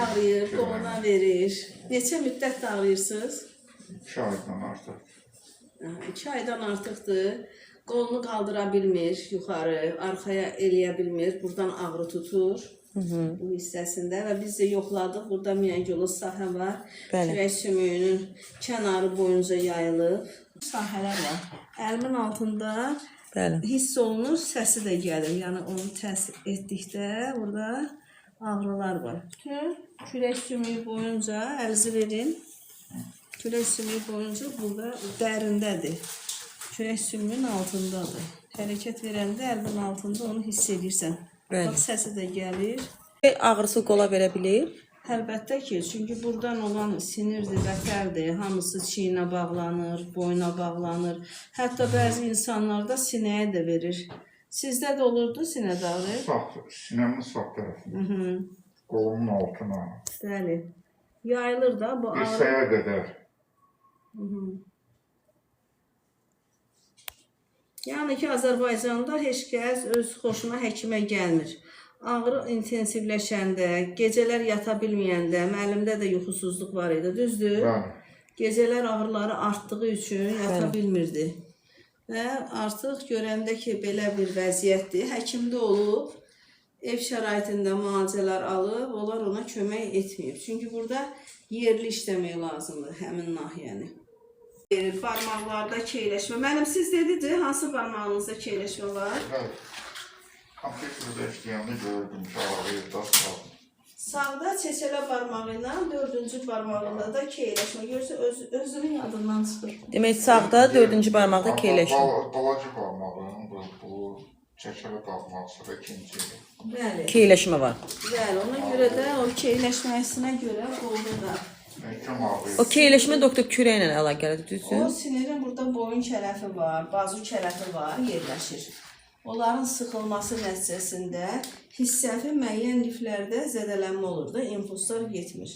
ağrıyır, qoluna verir. Neçə müddət ağrıyırsınız? 2 aydan artıq. 2 aydan artıqdır. Qolunu qaldıra bilmir yuxarı, arxaya eləyə bilmir. Buradan ağrı tutur. Bu hissəsində və biz də yoxladıq. Burada miyagiyoz sahə var. Kürək sümüyünün kənarı boyunca yayılıb. Sahələr var. Əlimin altında hiss olunur, səsi də gəlir. Yəni onu təsir etdikdə burada ağrılar var. Bütün kürək sümüyü boyunca əlinizi verin. Kürək sümüyü boyunca burada dərindədir. Kürək sümüyün altındadır. Hərəkət verəndə əlinin altında onu hiss edirsən. Bax, səsi də gəlir. Ağrısı qola verə bilir? Əlbəttə ki, çünki buradan olan sinirdir, vətərdir. Hamısı çiyinə bağlanır, boyuna bağlanır. Hətta bəzi insanlarda sinəyə də verir. Sizdə də olurdu sinədə ağrı? Sinəmin sağ tərəfində. Qolumun altına. Bəli. Yayılır da bu ağrı. Dirsəyə qədər. Yəni ki, Azərbaycanda heç kəs öz xoşuna həkimə gəlmir. Ağrı intensivləşəndə, gecələr yata bilməyəndə, müəllimdə də yuxusuzluq var idi, düzdür? Gecələr ağrıları artdığı üçün yata bilmirdi. Və artıq görəndə ki, belə bir vəziyyətdir, həkimdə olub, ev şəraitində müalicələr alıb, onlar ona kömək etməyib. Çünki burada yerli işləmək lazımdır, həmin nahiyəni. Barmaqlarda keyləşmə. Mənim siz dedici, hansı barmağınızda keyləşmə var? Kompüterdə işləyəndə gördüm ki, ağrıyırda sağ. Sağda çeçələ barmağı ilə 4-cü barmağında da keyləşmə. Görsə özünün yadından çıxır. Demək, sağda 4-cü barmaqda keyləşmə. Balaca barmağın, bu çeçələ barmaq sonra ikinci. Bəli. Keyləşmə var. Bəli, ona görə də o keyləşməsinə görə qolda da. O keyləşmə doktor kürəklə əlaqəlidir, düzdür? O sinirin burada boyun kələfi var, bazu kələfi var, yerləşir. Onların sıxılması nəticəsində hissəfi müəyyən liflərdə zədələnmə olur da, impulslar getmir.